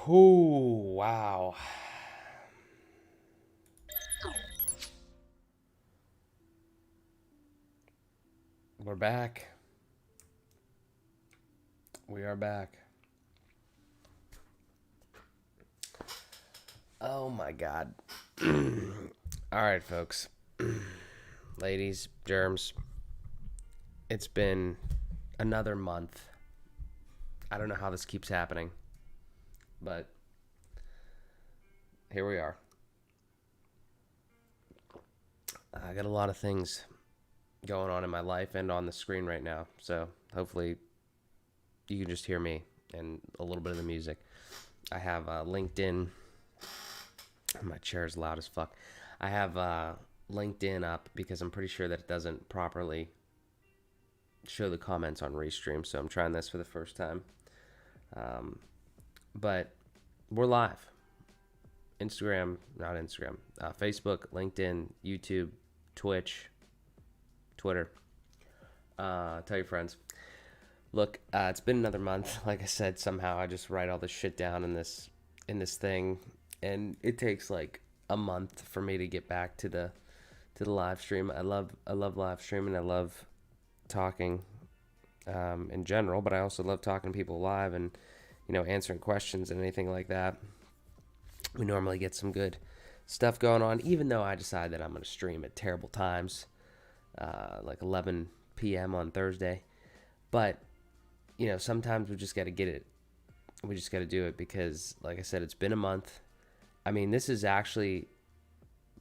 Ooh, wow. We're back. We are back. Oh my God. All right, folks. Ladies, germs. It's been another month. I don't know how this keeps happening, but here we are. I got a lot of things going on in my life and on the screen right now, so hopefully you can just hear me and a little bit of the music. I have LinkedIn. My chair is loud as fuck. I have LinkedIn up because I'm pretty sure that it doesn't properly show the comments on Restream, so I'm trying this for the first time. But we're live. Instagram, not Instagram, Facebook, LinkedIn, YouTube, Twitch, Twitter. Tell your friends. Look, it's been another month. Like I said, somehow I just write all this shit down in this thing, and it takes like a month for me to get back to the live stream. I love live streaming. I love talking in general, but I also love talking to people live and answering questions and anything like that. We normally get some good stuff going on, even though I decide that I'm going to stream at terrible times, like 11 p.m. on Thursday. But sometimes we just got to get it. We just got to do it because, like I said, it's been a month. I mean, this is actually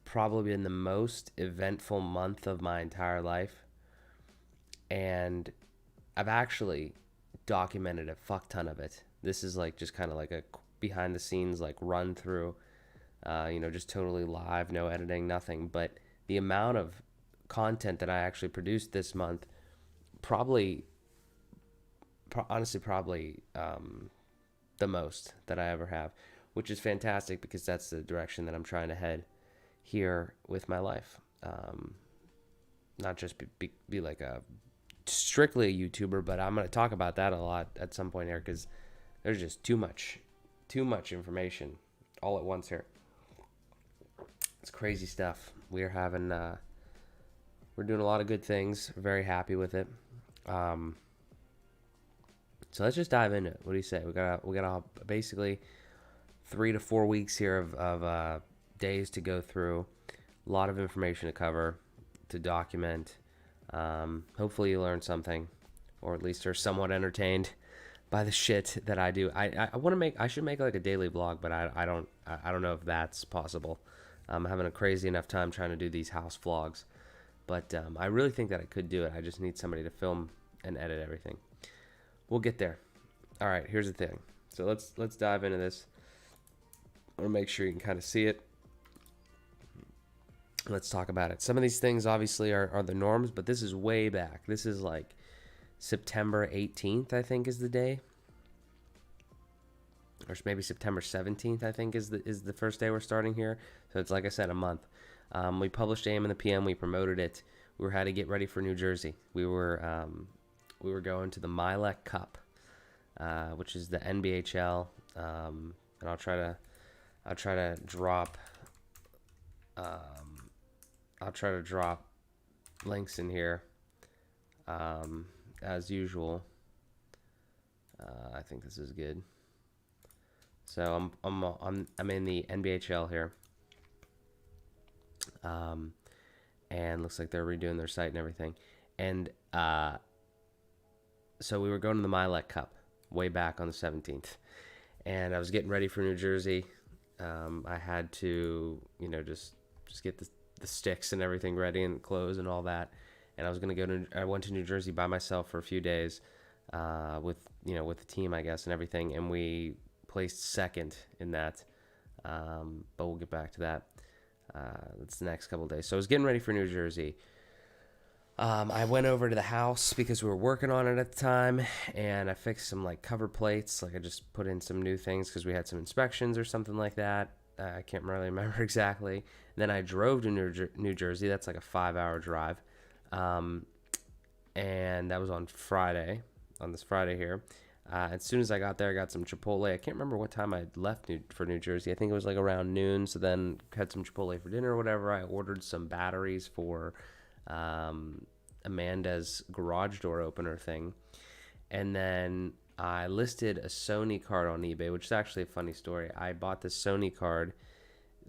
probably been the most eventful month of my entire life. And I've actually documented a fuck ton of it. This is like just kind of like a behind the scenes like run through, just totally live, no editing, nothing. But the amount of content that I actually produced this month, honestly, the most that I ever have, which is fantastic because that's the direction that I'm trying to head here with my life. Not just be like a strictly a YouTuber, but I'm going to talk about that a lot at some point here because there's just too much information all at once here. It's crazy stuff. We're doing a lot of good things. We're very happy with it. So let's just dive into it. What do you say? We got basically 3 to 4 weeks here of days to go through. A lot of information to cover, to document. Hopefully you learn something, or at least are somewhat entertained by the shit that I do. I should make like a daily vlog, but I don't know if that's possible. I'm having a crazy enough time trying to do these house vlogs, but I really think that I could do it. I just need somebody to film and edit everything. We'll get there. All right, here's the thing. So let's dive into this. I want to make sure you can kind of see it. Let's talk about it. Some of these things obviously are the norms, but this is way back. This is like September 18th, I think, is the day. Or maybe September 17th, I think, is the first day we're starting here. So it's, like I said, a month. We published AM and the PM. We promoted it. We had to get ready for New Jersey. We were going to the Mylec Cup, which is the NBHL. And I'll try to drop links in here as usual. I think this is good. So I'm in the NBHL here, and looks like they're redoing their site and everything. And so we were going to the Mylec Cup way back on the 17th, and I was getting ready for New Jersey. I had to just get the sticks and everything ready and clothes and all that. And I went to New Jersey by myself for a few days, with the team, I guess, and everything. And we placed second in that. But we'll get back to that. That's the next couple of days. So I was getting ready for New Jersey. I went over to the house because we were working on it at the time, and I fixed some like cover plates. Like I just put in some new things because we had some inspections or something like that. I can't really remember exactly. And then I drove to New Jersey. That's like a 5-hour drive. And that was on this Friday here. As soon as I got there, I got some Chipotle. I can't remember what time I left for New Jersey. I think it was like around noon. So then had some Chipotle for dinner or whatever. I ordered some batteries for Amanda's garage door opener thing. And then I listed a Sony card on eBay, which is actually a funny story. I bought this Sony card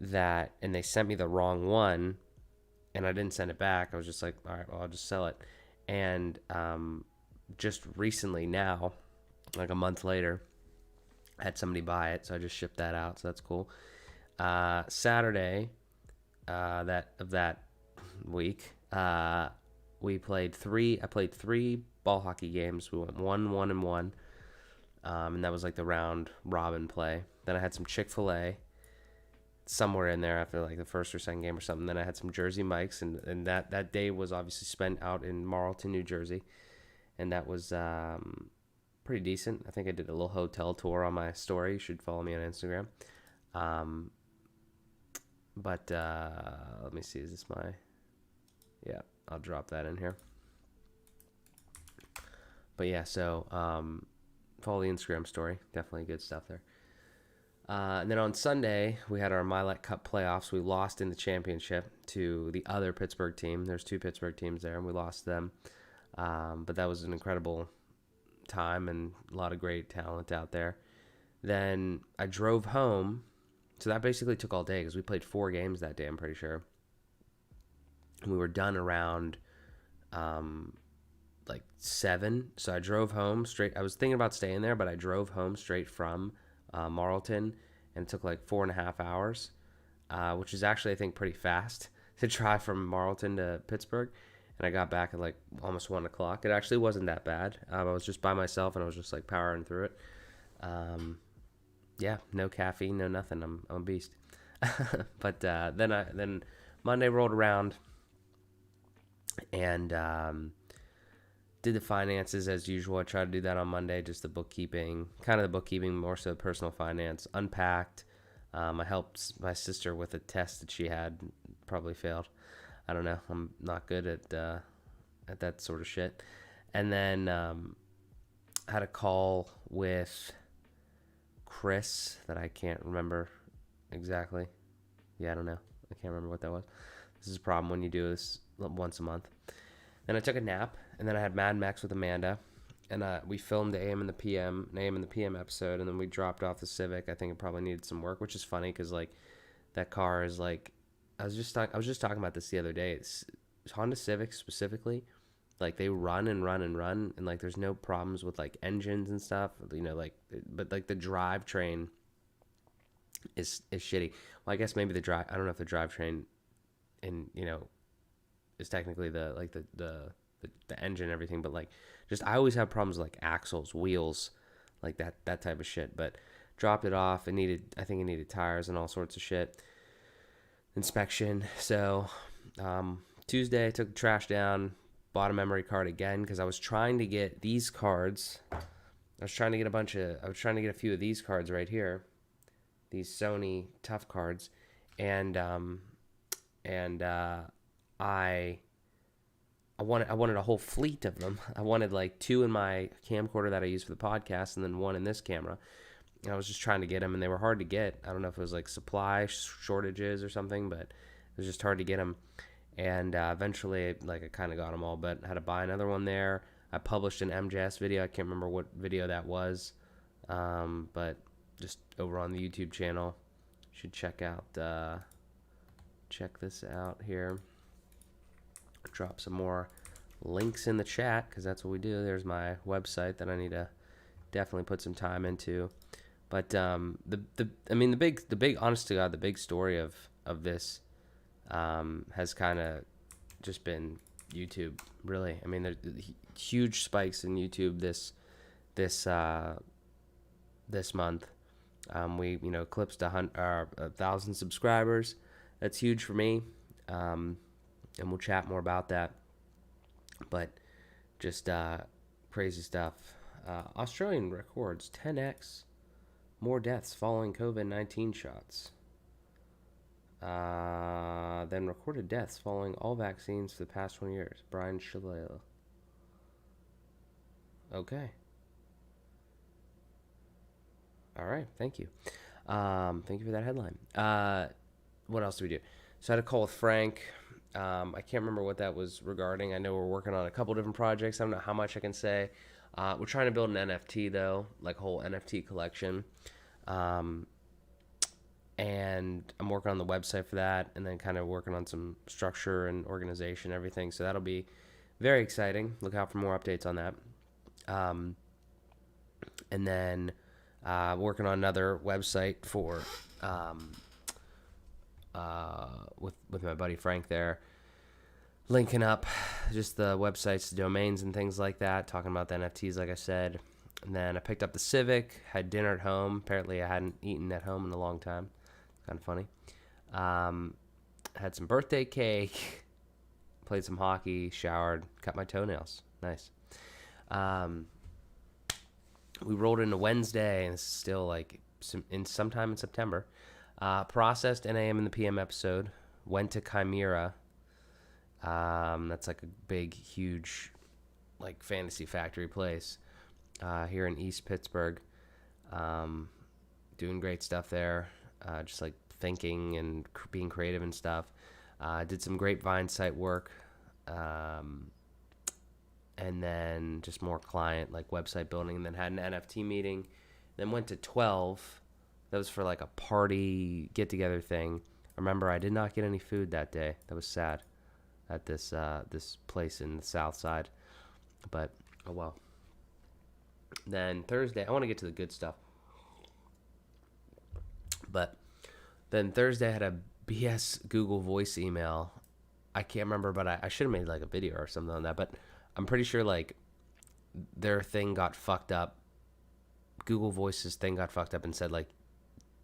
and they sent me the wrong one, and I didn't send it back. I was just like, all right, well, I'll just sell it. And just recently now, like a month later, I had somebody buy it, so I just shipped that out, so that's cool. Saturday that week, we played three. I played 3 ball hockey games. We went 1-1-1, and that was like the round robin play. Then I had some Chick-Fil-A somewhere in there after like the first or second game or something. Then I had some Jersey Mike's, and that day was obviously spent out in Marlton, New Jersey, and that was pretty decent. I think I did a little hotel tour on my story. You should follow me on Instagram. But let me see. Is this my? Yeah, I'll drop that in here. But yeah, so follow the Instagram story. Definitely good stuff there. And then on Sunday, we had our Mylec Cup Playoffs. We lost in the championship to the other Pittsburgh team. There's 2 Pittsburgh teams there, and we lost them. But that was an incredible time and a lot of great talent out there. Then I drove home. So that basically took all day because we played 4 games that day, I'm pretty sure. And we were done around like 7. So I drove home straight. I was thinking about staying there, but I drove home straight from Marlton, and it took like 4.5 hours, which is actually, I think, pretty fast to drive from Marlton to Pittsburgh. And I got back at like almost 1 o'clock. It actually wasn't that bad. I was just by myself, and I was just like powering through it. Yeah, no caffeine, no nothing. I'm a beast. But then Monday rolled around, and did the finances as usual. I tried to do that on Monday, just the bookkeeping, more so personal finance. Unpacked. I helped my sister with a test that she had, probably failed. I don't know. I'm not good at that sort of shit. And then had a call with Chris that I can't remember exactly. Yeah, I don't know. I can't remember what that was. This is a problem when you do this once a month. Then I took a nap, and then I had Mad Max with Amanda, and we filmed the AM and the PM episode, and then we dropped off the Civic. I think it probably needed some work, which is funny because like that car is like, I was just talking about this the other day. It's Honda Civics specifically, like they run and run and run, and like there's no problems with like engines and stuff, but like the drivetrain is shitty. Well, I guess maybe I don't know if the drivetrain is technically the engine and everything, but like just I always have problems with like axles, wheels, like that type of shit. But dropped it off. I think it needed tires and all sorts of shit. Inspection. So Tuesday I took the trash down, bought a memory card again because I was trying to get these cards. I was trying to get a few of these cards right here, these Sony tough cards, and I wanted a whole fleet of them. I wanted like 2 in my camcorder that I use for the podcast, and then 1 in this camera. And I was just trying to get them, and they were hard to get. I don't know if it was like supply shortages or something, but it was just hard to get them. And eventually, like I kind of got them all, but I had to buy another one there. I published an MJS video. I can't remember what video that was, but just over on the YouTube channel. You should check this out here. Drop some more links in the chat because that's what we do. There's my website that I need to definitely put some time into. But the big honest to God, the big story of this has kind of just been YouTube, really. I mean, there's huge spikes in YouTube this month. We eclipsed 1,000 subscribers. That's huge for me. And we'll chat more about that. But just crazy stuff. Australian records 10x more deaths following COVID-19 shots than recorded deaths following all vaccines for the past 20 years. Brian Shalala. Okay. All right. Thank you. Thank you for that headline. What else do we do? So I had a call with Frank. I can't remember what that was regarding. I know we're working on a couple different projects. I don't know how much I can say. We're trying to build an NFT though, like a whole NFT collection. And I'm working on the website for that, and then kind of working on some structure and organization, and everything. So that'll be very exciting. Look out for more updates on that. And then working on another website for with my buddy Frank there, linking up just the websites, the domains, and things like that. Talking about the NFTs, like I said. And then I picked up the Civic, had dinner at home. Apparently, I hadn't eaten at home in a long time. Kind of funny. Had some birthday cake, played some hockey, showered, cut my toenails. Nice. We rolled into Wednesday, and it's still like sometime in September. Processed an AM and the PM episode. Went to CHIMERA. That's like a big, huge, like fantasy factory place here in East Pittsburgh. Doing great stuff there. Just like thinking and being creative and stuff. Did some Grapevine site work. And then just more client, like website building. And then had an NFT meeting. Then went to 12. That was for like a party get-together thing. Remember, I did not get any food that day. That was sad at this place in the south side. But, oh well. Then Thursday, I want to get to the good stuff. But then Thursday I had a BS Google Voice email. I can't remember, but I should have made like a video or something on that. But I'm pretty sure like their thing got fucked up. Google Voice's thing got fucked up and said like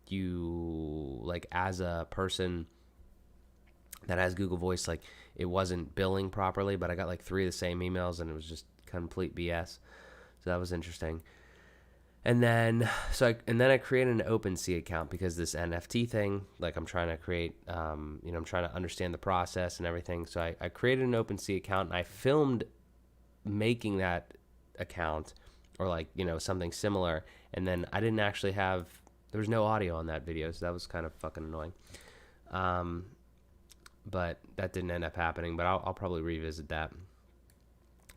you, like as a person that has Google Voice, like it wasn't billing properly. But I got like 3 of the same emails and it was just complete BS. So that was interesting. And then, I created an OpenSea account because this NFT thing, like I'm trying to create, I'm trying to understand the process and everything. So I created an OpenSea account and I filmed making that account or like, something similar. And then I didn't actually there was no audio on that video. So that was kind of fucking annoying. But that didn't end up happening, but I'll probably revisit that.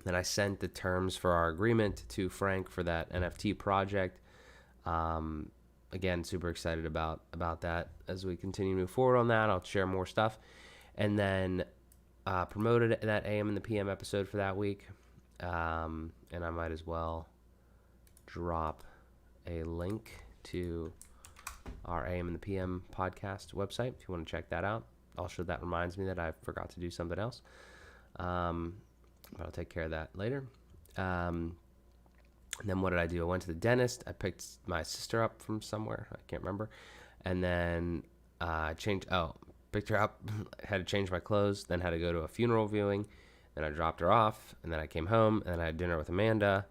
Then I sent the terms for our agreement to Frank for that NFT project. Again, super excited about that. As we continue to move forward on that, I'll share more stuff. And then promoted that AM and the PM episode for that week. And I might as well drop a link to our AM and the PM podcast website if you want to check that out. Also, that reminds me that I forgot to do something else. But I'll take care of that later. And then what did I do? I went to the dentist. I picked my sister up from somewhere. I can't remember. And then picked her up. Had to change my clothes. Then had to go to a funeral viewing. Then I dropped her off. And then I came home. And then I had dinner with Amanda.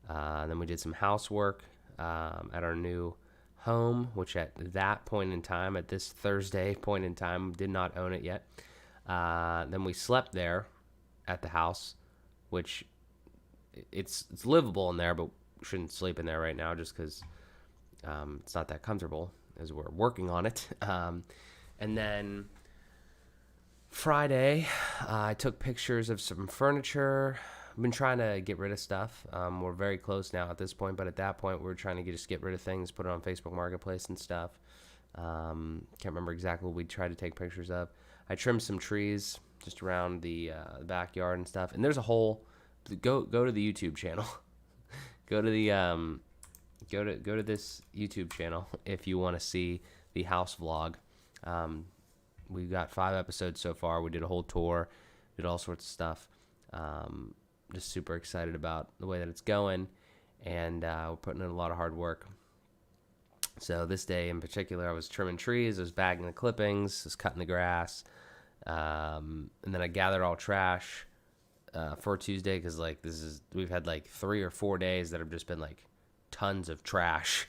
And then we did some housework at our new home, which at that point in time, at this Thursday point in time, did not own it yet. Then we slept there at the house, which it's livable in there, but we shouldn't sleep in there right now just because it's not that comfortable as we're working on it. And then Friday, I took pictures of some furniture. I've been trying to get rid of stuff. We're very close now at this point, but at that point, we were trying to just get rid of things, put it on Facebook Marketplace and stuff. Can't remember exactly what we tried to take pictures of. I trimmed some trees just around the backyard and stuff. And there's a whole go to the YouTube channel. go to this YouTube channel if you want to see the house vlog. We've got 5 episodes so far. We did a whole tour, did all sorts of stuff. Just super excited about the way that it's going, and we're putting in a lot of hard work. So this day in particular, I was trimming trees, I was bagging the clippings, I was cutting the grass. And then I gathered all trash for Tuesday because we've had like 3 or 4 days that have just been like tons of trash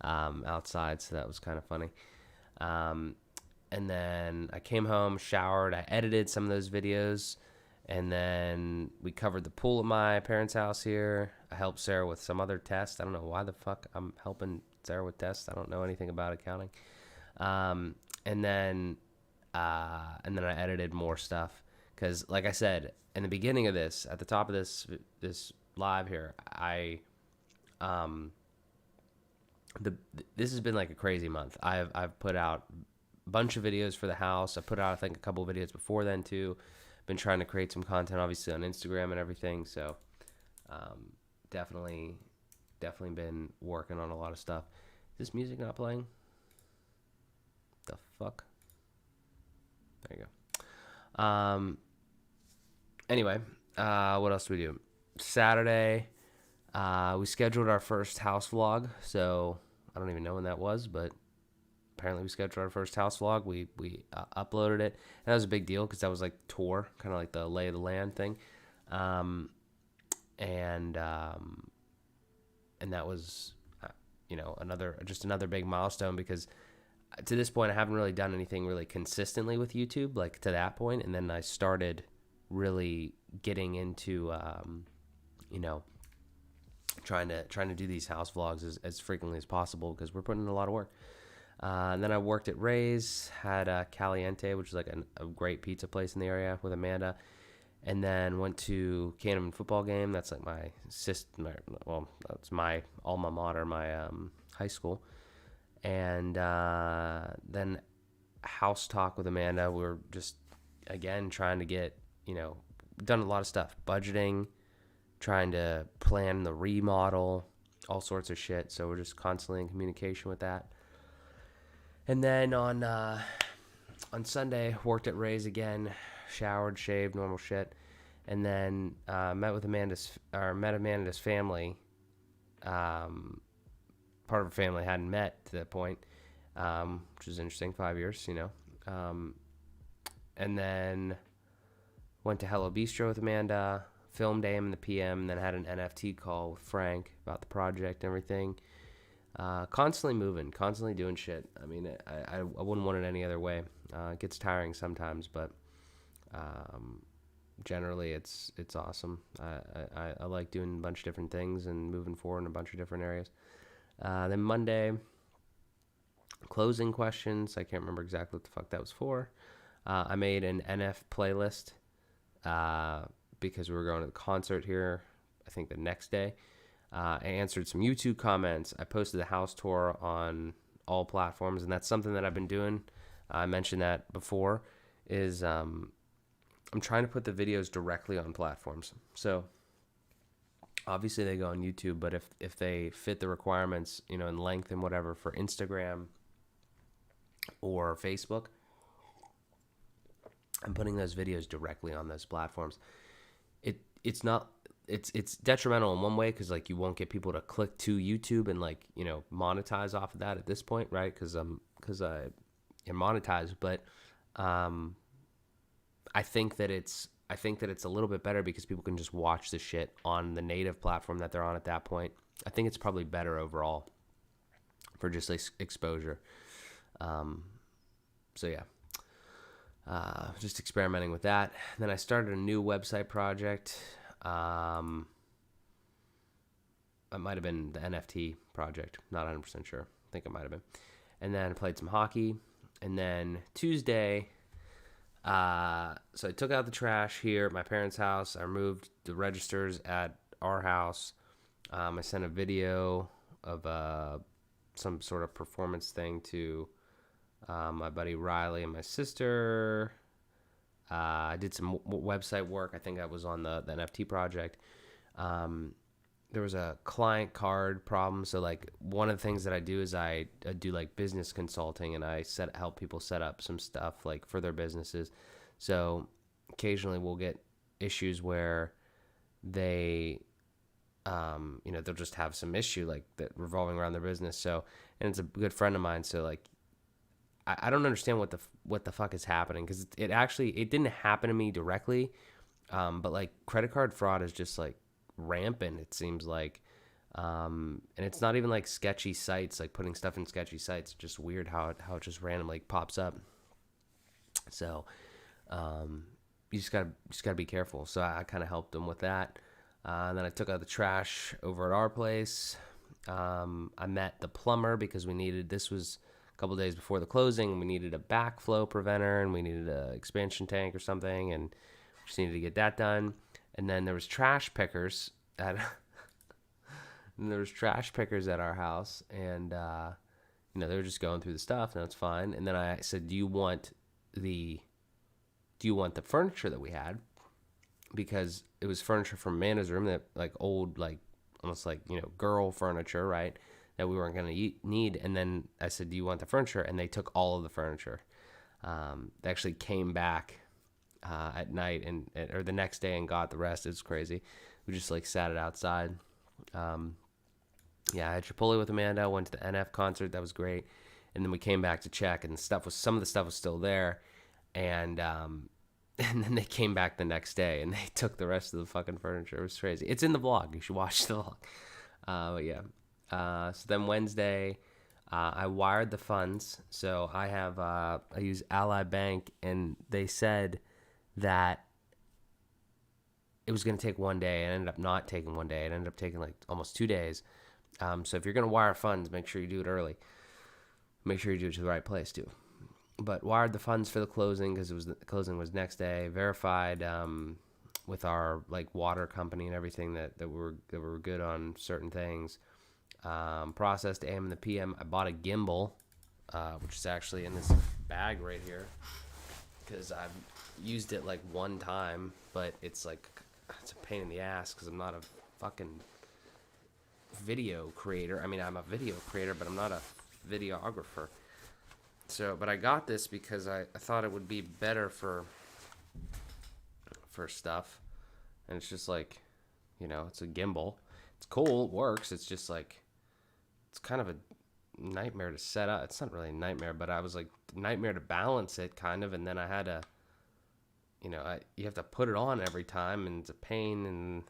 outside, so that was kind of funny. And then I came home, showered, I edited some of those videos, and then we covered the pool at my parents' house here. I helped Sara with some other test. I don't know why the fuck I'm helping Sara with tests. I don't know anything about accounting. And then I edited more stuff because, like I said, in the beginning of this, at the top of this live here, this has been like a crazy month. I've put out a bunch of videos for the house. I put out, I think, a couple of videos before then too. Been trying to create some content, obviously, on Instagram and everything. So definitely been working on a lot of stuff. Is this music not playing? The fuck? There you go. Anyway, what else do we do? Saturday, we scheduled our first house vlog. So I don't even know when that was, but apparently we scheduled our first house vlog. We uploaded it. And that was a big deal because that was like tour, kind of like the lay of the land thing. And that was, another big milestone because to this point I haven't really done anything really consistently with YouTube, like to that point. And then I started really getting into, trying to do these house vlogs as frequently as possible because we're putting in a lot of work. And then I worked at Ray's, had Caliente, which is like a great pizza place in the area with Amanda. And then went to Canterman football game. That's like my that's my alma mater, my high school. And then house talk with Amanda. We're just, again, trying to get, done a lot of stuff. Budgeting, trying to plan the remodel, all sorts of shit. So we're just constantly in communication with that. And then on Sunday, worked at Ray's again, showered, shaved, normal shit, and then met Amanda's family. Part of her family hadn't met to that point, which was interesting. 5 years, and then went to Hello Bistro with Amanda, filmed AM in the PM, and then had an NFT call with Frank about the project and everything. Constantly moving, constantly doing shit. I mean, I wouldn't want it any other way. It gets tiring sometimes, but generally it's awesome. I like doing a bunch of different things and moving forward in a bunch of different areas. Then Monday, closing questions. I can't remember exactly what the fuck that was for. I made an NF playlist because we were going to the concert here, I think the next day. I answered some YouTube comments. I posted the house tour on all platforms, and that's something that I've been doing. I mentioned that before, is I'm trying to put the videos directly on platforms. So obviously they go on YouTube, but if they fit the requirements, in length and whatever for Instagram or Facebook, I'm putting those videos directly on those platforms. It's detrimental in one way because like you won't get people to click to YouTube and like monetize off of that at this point, right? Because I monetize, but I think that it's a little bit better because people can just watch the shit on the native platform that they're on at that point. I think it's probably better overall for just like exposure. So yeah. Just experimenting with that. Then I started a new website project. It might have been the NFT project. Not 100% sure. I think it might have been. And then I played some hockey. And then Tuesday, so I took out the trash here at my parents' house. I removed the registers at our house. I sent a video of some sort of performance thing to my buddy Riley and my sister. I did some website work. I think that was on the NFT project. There was a client card problem. So like one of the things that I do is I do like business consulting, and I help people set up some stuff like for their businesses. So occasionally we'll get issues where they, they'll just have some issue like that revolving around their business. So, and it's a good friend of mine. So like, I don't understand what the fuck is happening because it didn't happen to me directly, but like credit card fraud is just like rampant. It seems like, and it's not even like sketchy sites, like putting stuff in sketchy sites. It's just weird how it just randomly pops up. So, you just gotta be careful. So I kind of helped them with that. And then I took out the trash over at our place. I met the plumber because this was a couple days before the closing. We needed a backflow preventer and we needed an expansion tank or something, and we just needed to get that done. And then there was trash pickers at our house, and they were just going through the stuff, and that's fine. And then I said, do you want the furniture that we had? Because it was furniture from Amanda's room, that like old, like almost like, girl furniture, right? That we weren't going to need. And then I said, do you want the furniture? And they took all of the furniture. They actually came back at night or the next day and got the rest. It's crazy. We just like sat it outside. I had Chipotle with Amanda, went to the NF concert. That was great. And then we came back to check, and some of the stuff was still there. And then they came back the next day and they took the rest of the fucking furniture. It was crazy. It's in the vlog. You should watch the vlog. So then Wednesday, I wired the funds. So I use Ally Bank, and they said that it was going to take one day. It ended up not taking one day. It ended up taking like almost 2 days. So if you're going to wire funds, make sure you do it early. Make sure you do it to the right place too. But wired the funds for the closing because the closing was next day. Verified with our like water company and everything that we were good on certain things. Processed AM and the PM. I bought a gimbal, which is actually in this bag right here, because I've used it like one time, but it's a pain in the ass because I'm not a fucking video creator. I mean, I'm a video creator, but I'm not a videographer. So, but I got this because I thought it would be better for stuff. And it's just like, it's a gimbal. It's cool, it works. It's just like, it's kind of a nightmare to set up. It's not really a nightmare, but I was like, nightmare to balance it kind of. And then I had to, you have to put it on every time, and it's a pain, and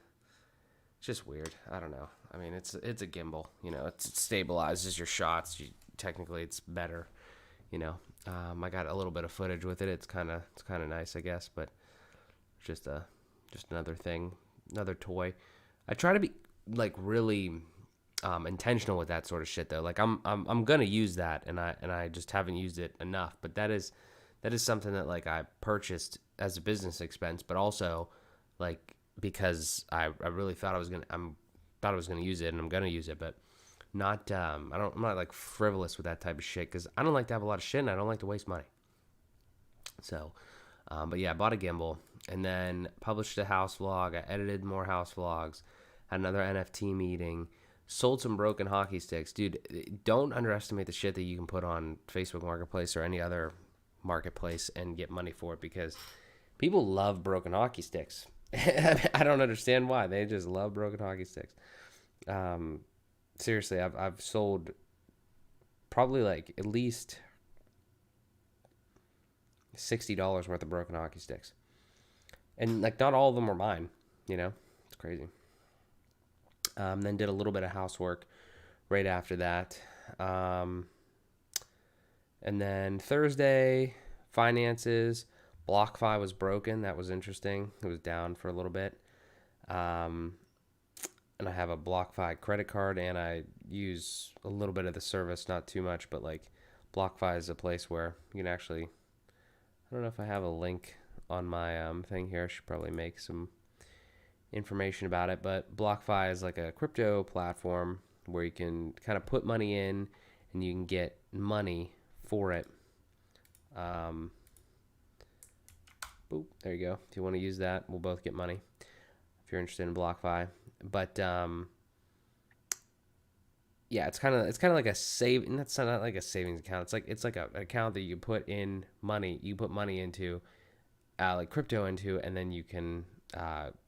it's just weird. I don't know. I mean, it's a gimbal, it stabilizes your shots. Technically it's better. I got a little bit of footage with it. It's kind of nice, I guess, but just another thing, another toy. I try to be like really intentional with that sort of shit though. Like I'm gonna use that, and I just haven't used it enough. But that is something that like I purchased as a business expense, but also like because I really thought I was gonna use it, and I'm gonna use it, but. I'm not like frivolous with that type of shit, because I don't like to have a lot of shit and I don't like to waste money. So, but yeah, I bought a gimbal and then published a house vlog. I edited more house vlogs, had another NFT meeting, sold some broken hockey sticks. Dude, don't underestimate the shit that you can put on Facebook Marketplace or any other marketplace and get money for it, because people love broken hockey sticks. I don't understand why. They just love broken hockey sticks. Seriously, I've sold probably like at least $60 worth of broken hockey sticks. And like not all of them were mine, It's crazy. Then did a little bit of housework right after that. And then Thursday, finances. BlockFi was broken. That was interesting. It was down for a little bit. And I have a BlockFi credit card, and I use a little bit of the service, not too much, but like BlockFi is a place where you can actually, I don't know if I have a link on my thing here. I should probably make some information about it, but BlockFi is like a crypto platform where you can kind of put money in and you can get money for it. Boop, there you go. If you want to use that, we'll both get money if you're interested in BlockFi. But yeah, it's kind of like a save. And that's not like a savings account. It's like an account that you put in money. You put money into, like crypto into, and then you can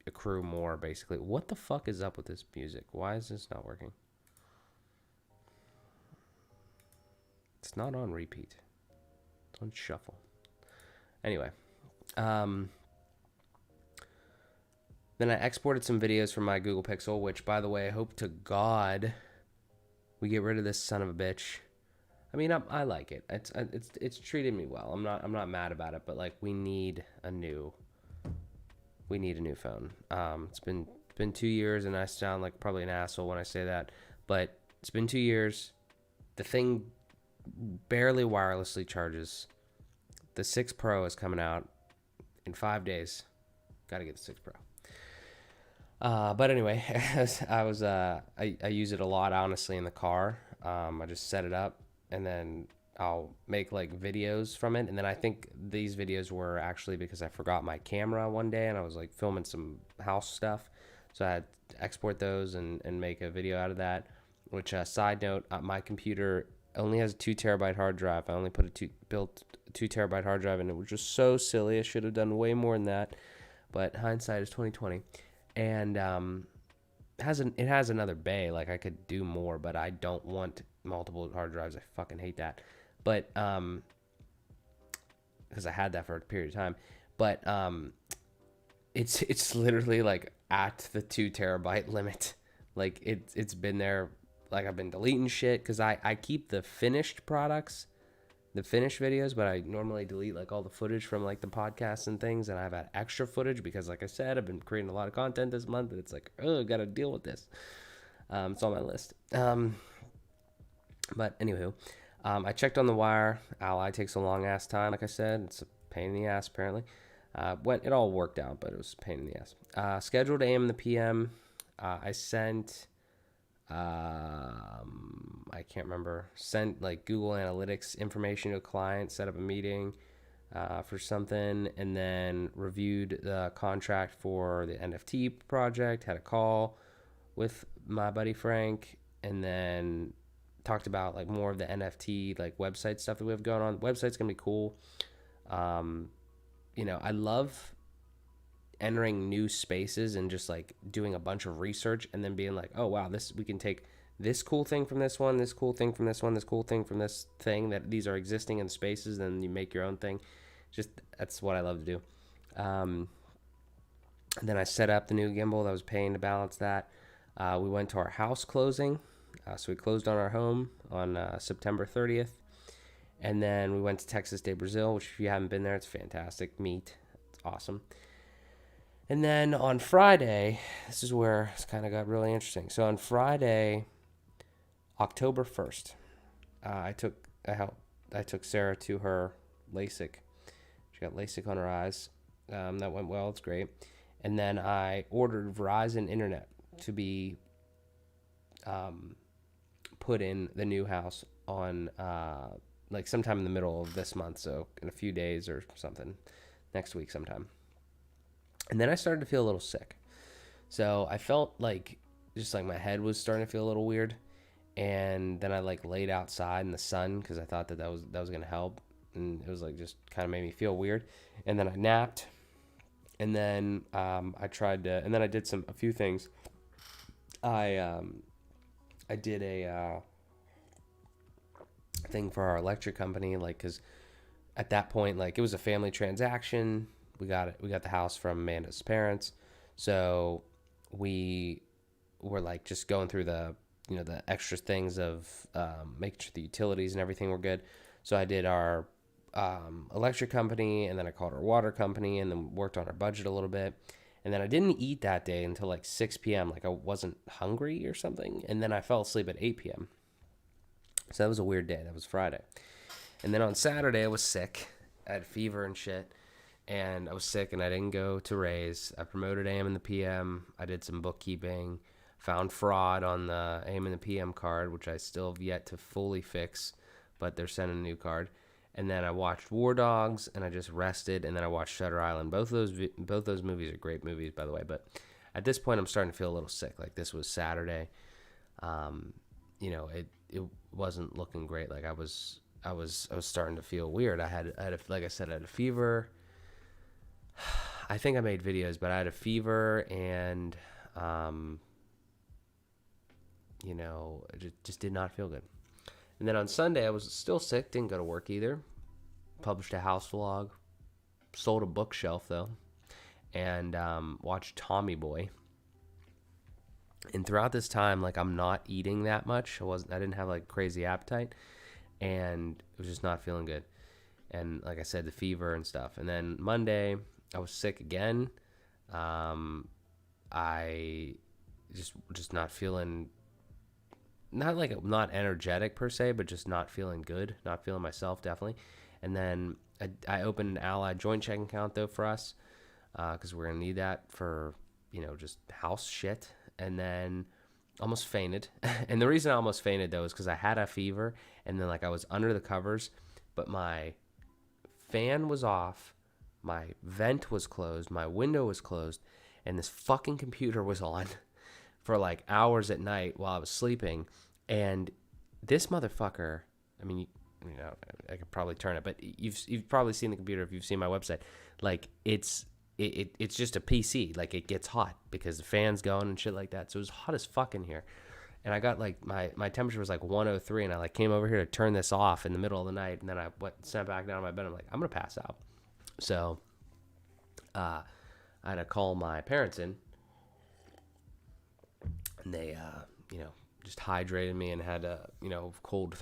accrue more. Basically, what the fuck is up with this music? Why is this not working? It's not on repeat. It's on shuffle. Anyway, then I exported some videos from my Google Pixel, which, by the way, I hope to God we get rid of this son of a bitch. I mean, I like it. It's treated me well. I'm not mad about it, but like we need a new phone. It's been 2 years, and I sound like probably an asshole when I say that, but It's been 2 years. The thing barely wirelessly charges. The 6 Pro is coming out in 5 days. Got to get the 6 Pro. But anyway, I use it a lot, honestly, in the car. I just set it up, and then I'll make like videos from it. And then I think these videos were actually because I forgot my camera one day, and I was like filming some house stuff. So I had to export those and make a video out of that. Which, side note, my computer only has a 2 terabyte hard drive. I only built a 2 terabyte hard drive, and it was just so silly. I should have done way more than that. But hindsight is 2020. And it has another bay. Like, I could do more, but I don't want multiple hard drives. I fucking hate that. But because I had that for a period of time. But it's literally like at the 2 terabyte limit. Like it's been there. Like, I've been deleting shit because I keep the finished products, the finished videos, but I normally delete like all the footage from like the podcasts and things, and I've had extra footage because, like I said, I've been creating a lot of content this month, and it's like, oh, I gotta deal with this. It's on my list. But anywho, I checked on the wire. Ally takes a long ass time. Like I said, it's a pain in the ass apparently. It all worked out, but it was a pain in the ass. Scheduled AM and the PM. I sent. I can't remember, sent like Google Analytics information to a client, set up a meeting for something, and then reviewed the contract for the NFT project, had a call with my buddy Frank, and then talked about like more of the NFT like website stuff that we have going on. The website's gonna be cool. I love entering new spaces and just like doing a bunch of research and then being like, oh wow, we can take this cool thing from this one, this cool thing from this one, this cool thing from this thing, that these are existing in spaces, and you make your own thing. Just, that's what I love to do. And then I set up the new gimbal that was paying to balance that. We went to our house closing. So we closed on our home on September 30th. And then we went to Texas de Brazil, which if you haven't been there, it's fantastic meat. It's awesome. And then on Friday, this is where it's kind of got really interesting. So on Friday, October 1st, I took Sara to her LASIK. She got LASIK on her eyes. That went well. It's great. And then I ordered Verizon Internet to be put in the new house on like sometime in the middle of this month. So in a few days or something, next week sometime. And then I started to feel a little sick. So I felt like just like my head was starting to feel a little weird. And then I like laid outside in the sun because I thought that was going to help. And it was like just kind of made me feel weird. And then I napped. And then I tried to, and then I did a few things. I did a thing for our electric company, like, because at that point, like, it was a family transaction. We got the house from Amanda's parents, so we were like just going through the extra things of making sure the utilities and everything were good. So I did our electric company, and then I called our water company, and then worked on our budget a little bit. And then I didn't eat that day until like 6 p.m. Like I wasn't hungry or something. And then I fell asleep at 8 p.m. So that was a weird day. That was Friday. And then on Saturday I was sick. I had fever and shit. And I was sick and I didn't go to Raise. I promoted AM and the PM. I did some bookkeeping. Found fraud on the AM and the PM card, which I still have yet to fully fix. But they're sending a new card. And then I watched War Dogs, and I just rested, and then I watched Shutter Island. Both those movies are great movies, by the way. But at this point, I'm starting to feel a little sick. Like, this was Saturday. It wasn't looking great. Like, I was starting to feel weird. Like I said, I had a fever. I think I made videos, but I had a fever, and it just did not feel good. And then on Sunday, I was still sick, didn't go to work either. Published a house vlog. Sold a bookshelf, though. And watched Tommy Boy. And throughout this time, like, I'm not eating that much. I didn't have, like, crazy appetite. And it was just not feeling good. And like I said, the fever and stuff. And then Monday, I was sick again. I just not feeling not like not energetic per se, but just not feeling good, not feeling myself definitely. And then I opened an Ally joint checking account though for us, because we're gonna need that for just house shit. And then almost fainted. And the reason I almost fainted though is because I had a fever, and then like I was under the covers, but my fan was off, my vent was closed, my window was closed, and this fucking computer was on for like hours at night while I was sleeping. And this motherfucker, I mean, I could probably turn it, but you've probably seen the computer if you've seen my website. Like it's just a PC. Like it gets hot because the fan's going and shit like that. So it was hot as fuck in here. And I got like my temperature was like 103, and I like came over here to turn this off in the middle of the night, and then I sat back down on my bed. I'm like, I'm gonna pass out. So I had to call my parents in, and they just hydrated me and had a cold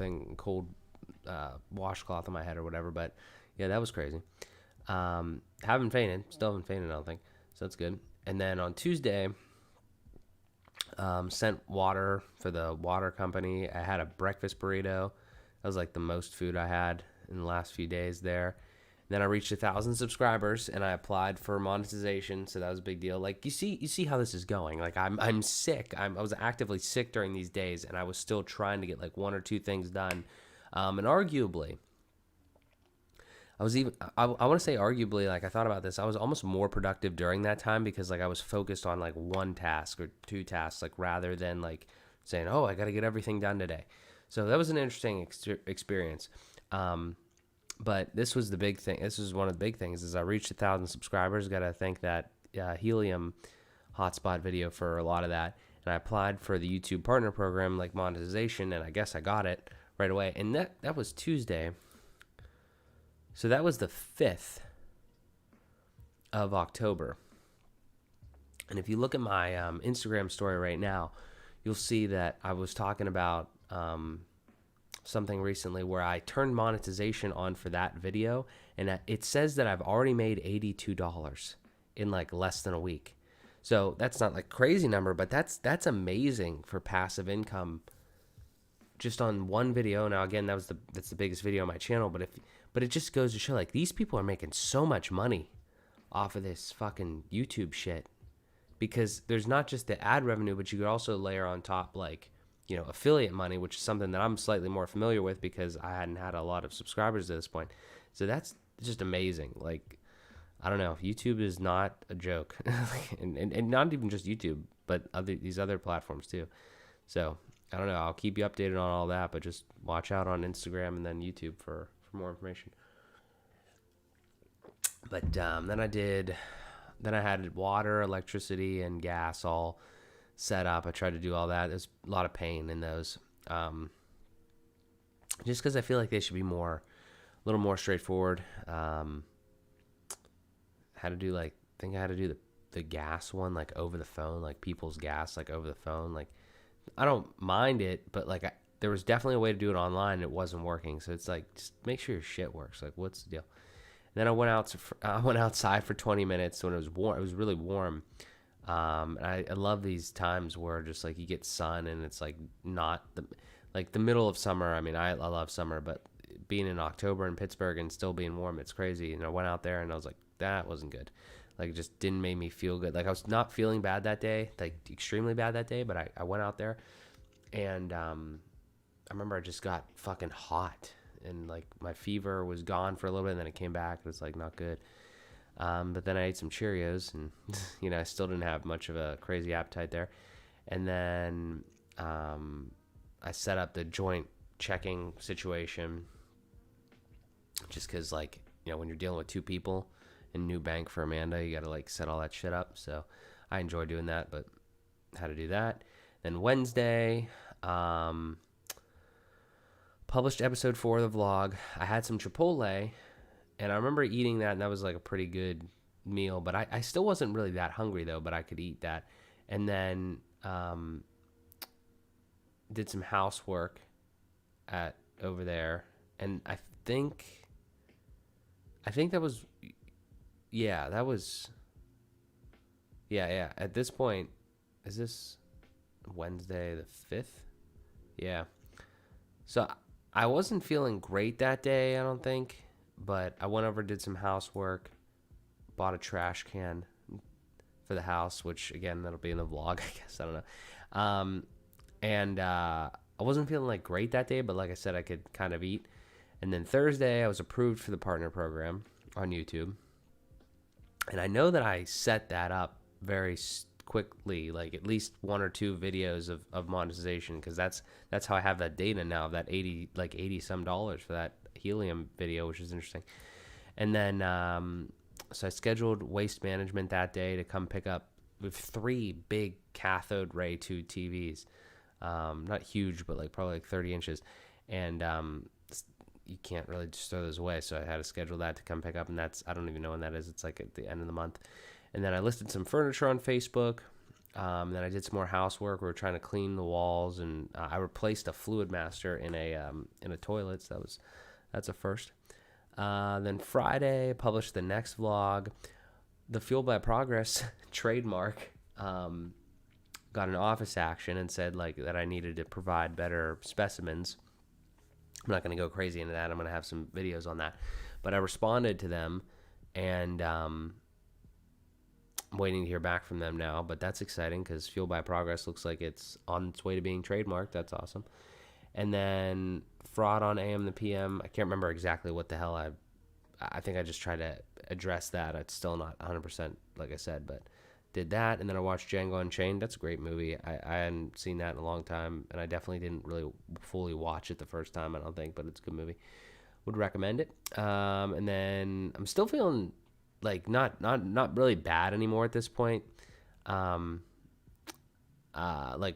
washcloth on my head or whatever. But yeah, that was crazy. Haven't fainted, still haven't fainted, I don't think, so that's good. And then on Tuesday, sent water for the water company. I had a breakfast burrito. That was like the most food I had in the last few days there. And then I reached 1,000 subscribers, and I applied for monetization, so that was a big deal. Like you see how this is going. Like I'm sick. I was actively sick during these days, and I was still trying to get like one or two things done. And arguably, I want to say arguably, like I thought about this, I was almost more productive during that time because like I was focused on like one task or two tasks, like rather than like saying, oh, I got to get everything done today. So that was an interesting experience. But this was the big thing. This was one of the big things is I reached 1,000 subscribers. Got to thank that Helium hotspot video for a lot of that. And I applied for the YouTube partner program, like monetization, and I guess I got it right away. And that was Tuesday. So that was the 5th of October. And if you look at my Instagram story right now, you'll see that I was talking about something recently where I turned monetization on for that video, and it says that I've already made $82 in like less than a week. So that's not like crazy number, but that's amazing for passive income just on one video. Now again, that's the biggest video on my channel, but it just goes to show like these people are making so much money off of this fucking YouTube shit, because there's not just the ad revenue, but you could also layer on top like affiliate money, which is something that I'm slightly more familiar with because I hadn't had a lot of subscribers at this point. So that's just amazing. Like, I don't know, YouTube is not a joke. and not even just YouTube, but these other platforms too. So I don't know, I'll keep you updated on all that, but just watch out on Instagram and then YouTube for more information. But then I had water, electricity, and gas all set up. I tried to do all that. There's a lot of pain in those, just because I feel like they should be a little more straightforward. Had to do I think I had to do the gas one like over the phone, like people's gas like over the phone. Like I don't mind it, but like there was definitely a way to do it online and it wasn't working. So it's like, just make sure your shit works. Like, what's the deal? And then I went outside for 20 minutes when it was warm. It was really warm. And I love these times where just like you get sun and it's like not the middle of summer. I mean, I love summer, but being in October in Pittsburgh and still being warm, it's crazy. And I went out there and I was like, that wasn't good. Like, it just didn't make me feel good. Like, I was not feeling bad that day, like extremely bad that day, but I went out there and I remember I just got fucking hot and like my fever was gone for a little bit and then it came back. It was like not good. But then I ate some Cheerios and, I still didn't have much of a crazy appetite there. And then I set up the joint checking situation just because, like, when you're dealing with two people in new bank for Amanda, you got to, like, set all that shit up. So I enjoy doing that, but how to do that. Then Wednesday, published episode 4 of the vlog. I had some Chipotle. And I remember eating that, and that was like a pretty good meal. But I still wasn't really that hungry, though, but I could eat that. And then did some housework over there. And I think that was, yeah. At this point, is this Wednesday the 5th? Yeah. So I wasn't feeling great that day, I don't think, but I went over, did some housework, bought a trash can for the house, which again, that'll be in the vlog, I guess. I don't know. And I wasn't feeling like great that day, but like I said, I could kind of eat. And then Thursday, I was approved for the partner program on YouTube. And I know that I set that up very quickly, like at least 1 or 2 videos of monetization, because that's how I have that data now, that 80 some dollars for that helium video, which is interesting. And then so I scheduled Waste Management that day to come pick up with 3 big cathode ray tube TVs, not huge, but like probably like 30 inches, and you can't really just throw those away. So I had to schedule that to come pick up, and that's, I don't even know when that is. It's like at the end of the month. And then I listed some furniture on Facebook. Then I did some more housework. We were trying to clean the walls, and I replaced a Fluid Master in a toilet. So that's a first. Then Friday, I published the next vlog. The Fueled by Progress trademark got an office action and said like that I needed to provide better specimens. I'm not going to go crazy into that. I'm going to have some videos on that. But I responded to them, and I'm waiting to hear back from them now. But that's exciting because Fueled by Progress looks like it's on its way to being trademarked. That's awesome. And then fraud on AM the PM. I can't remember exactly what the hell I think I just tried to address that. It's still not 100% like I said, but did that. And then I watched Django Unchained. That's a great movie. I hadn't seen that in a long time, and I definitely didn't really fully watch it the first time, I don't think, but it's a good movie. Would recommend it. And then I'm still feeling like not really bad anymore at this point. Like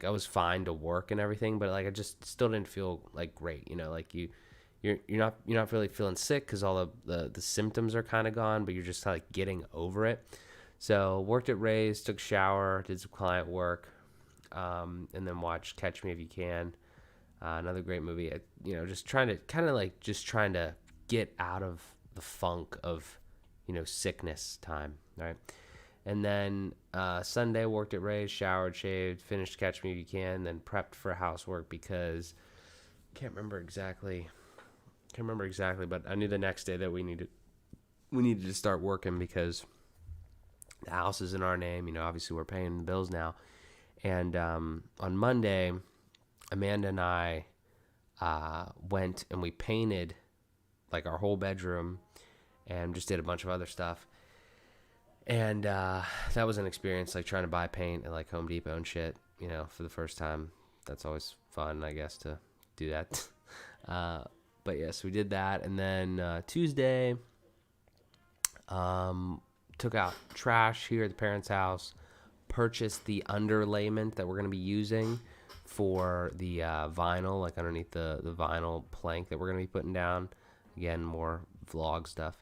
I was fine to work and everything, but like I just still didn't feel like great, you know, like you're not really feeling sick because all the symptoms are kind of gone, but you're just like getting over it. So worked at Ray's, took a shower, did some client work, and then watched Catch Me If You Can, another great movie. Just trying to get out of the funk of, sickness time, right? And then Sunday worked at Ray's, showered, shaved, finished Catch Me If You Can, then prepped for housework because can't remember exactly, but I knew the next day that we needed to start working because the house is in our name. Obviously we're paying the bills now. And on Monday, Amanda and I went and we painted like our whole bedroom and just did a bunch of other stuff. And that was an experience, like trying to buy paint at like Home Depot and shit, for the first time. That's always fun, I guess, to do that. But yes, we did that. And then Tuesday, took out trash here at the parents' house, purchased the underlayment that we're going to be using for the vinyl, like underneath the vinyl plank that we're going to be putting down. Again, more vlog stuff.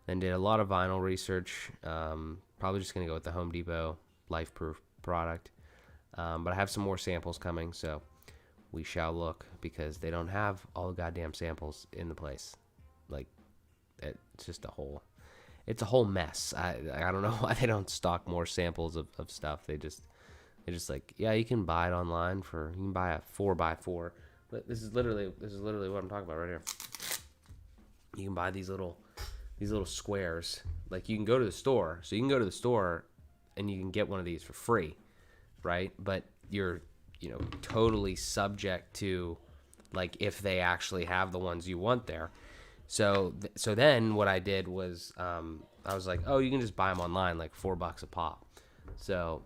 Then did a lot of vinyl research. Probably just going to go with the Home Depot Life-Proof product. But I have some more samples coming, so we shall look, because they don't have all the goddamn samples in the place. Like, it's just a whole mess. I don't know why they don't stock more samples of stuff. They're just like, yeah, you can buy it online you can buy a 4x4. But this is literally what I'm talking about right here. You can buy these little squares. Like, you can go to the store. So you can go to the store and you can get one of these for free, right? But you're, totally subject to, like, if they actually have the ones you want there. So then what I did was I was like, oh, you can just buy them online, like $4 a pop. So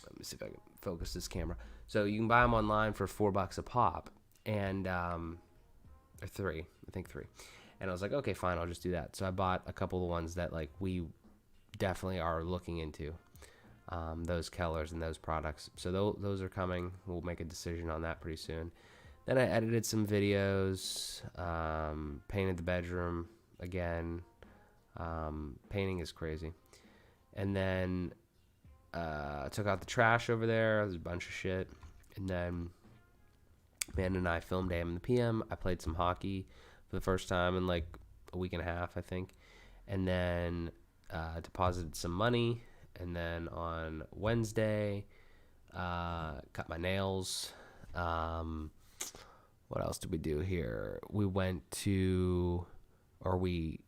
let me see if I can focus this camera. So you can buy them online for $4 a pop, and or three. And I was like, okay, fine, I'll just do that. So I bought a couple of ones that like we definitely are looking into, those colors and those products. So those are coming. We'll make a decision on that pretty soon. Then I edited some videos, painted the bedroom again. Painting is crazy. And then took out the trash over there. There's a bunch of shit. And then Amanda and I filmed AM and the PM. I played some hockey for the first time in like a week and a half, I think. And then deposited some money. And then on Wednesday, cut my nails. What else did we do here? We went to, or we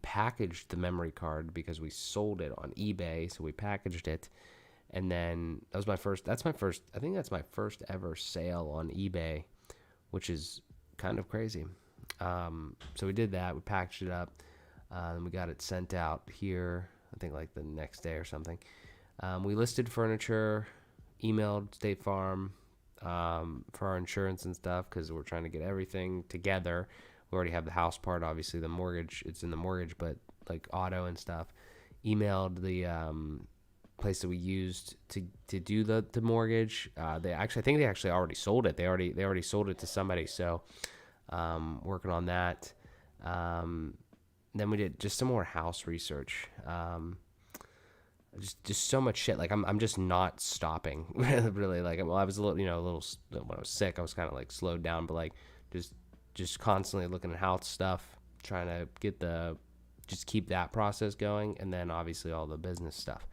packaged the memory card because we sold it on eBay. So we packaged it, and then that was my first. I think that's my first ever sale on eBay, which is kind of crazy. So we did that. We packaged it up, and we got it sent out here. I think like the next day or something. We listed furniture, emailed State Farm for our insurance and stuff because we're trying to get everything together. We already have the house part, obviously the mortgage. It's in the mortgage, but like auto and stuff. Emailed the place that we used to do the mortgage. I think they actually already sold it. They already sold it to somebody. So working on that. Then we did just some more house research. Just so much shit. Like I'm just not stopping. Really. Like, well, I was a little when I was sick, I was kind of like slowed down, but like just constantly looking at house stuff, trying to just keep that process going, and then obviously all the business stuff.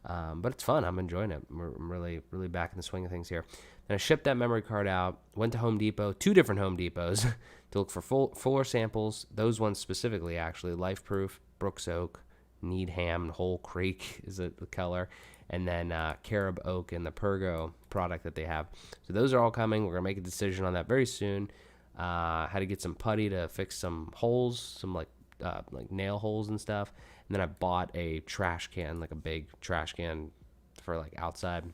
But it's fun. I'm enjoying it. I'm really, really back in the swing of things here. Then I shipped that memory card out, went to Home Depot, 2 different Home Depots, to look for fuller samples. Those ones specifically, actually, Life Proof, Brooks Oak, Needham, and Whole Creek is the color, and then Carob Oak and the Pergo product that they have. So those are all coming. We're going to make a decision on that very soon. Had to get some putty to fix some holes, some like nail holes and stuff. And then I bought a trash can, like a big trash can for like outside.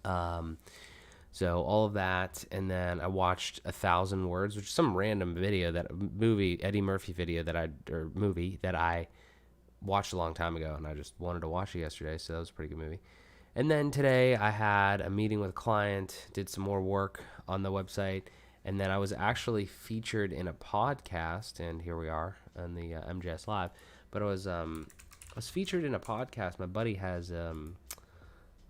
So all of that, and then I watched 1,000 Words, which is some random Eddie Murphy movie that I watched a long time ago, and I just wanted to watch it yesterday, so that was a pretty good movie. And then today I had a meeting with a client, did some more work on the website, and then I was actually featured in a podcast, and here we are on the MJS Live. But I was featured in a podcast. My buddy has a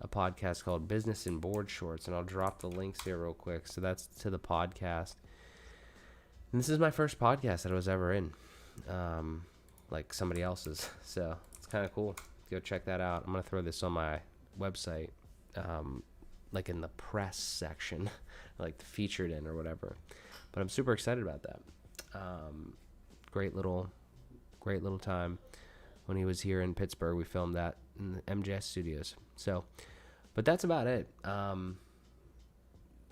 podcast called Business in Board Shorts, and I'll drop the links here real quick. So that's to the podcast. And this is my first podcast that I was ever in, like somebody else's. So it's kind of cool. Go check that out. I'm going to throw this on my website, like in the press section, like the featured in or whatever. But I'm super excited about that. Great little time when he was here in Pittsburgh. We filmed that in the MJS studios. So, but that's about it. A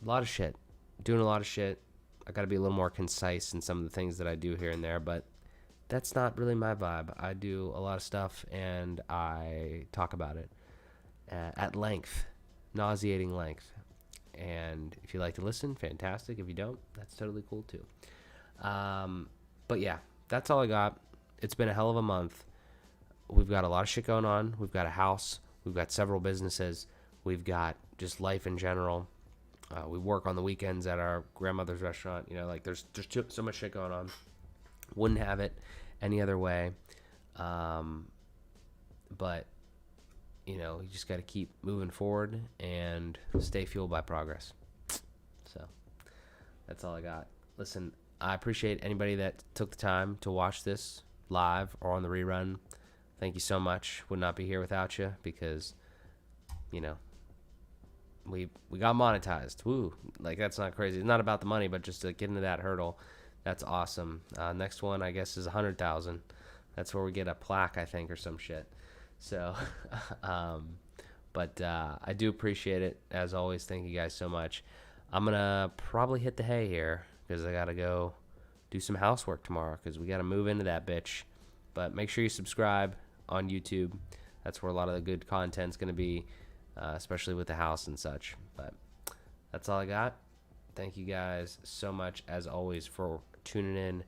lot of shit. Doing a lot of shit. I got to be a little more concise in some of the things that I do here and there, but that's not really my vibe. I do a lot of stuff, and I talk about it at length, nauseating length. And if you like to listen, fantastic. If you don't, that's totally cool too. But yeah, that's all I got. It's been a hell of a month. We've got a lot of shit going on. We've got a house. We've got several businesses. We've got just life in general. We work on the weekends at our grandmother's restaurant. You know, like there's so much shit going on. Wouldn't have it any other way. But, you know, you just got to keep moving forward and stay fueled by progress. So that's all I got. Listen, I appreciate anybody that took the time to watch this live or on the rerun. Thank you so much. Would not be here without you because, you know, we got monetized. Woo. Like, that's not crazy. It's not about the money, but just to get into that hurdle. That's awesome. Next one, I guess, is 100,000. That's where we get a plaque, I think, or some shit. So, but I do appreciate it. As always, thank you guys so much. I'm going to probably hit the hay here because I got to go do some housework tomorrow because we got to move into that bitch. But make sure you subscribe on YouTube. That's where a lot of the good content's going to be, especially with the house and such. But that's all I got. Thank you guys so much, as always, for tuning in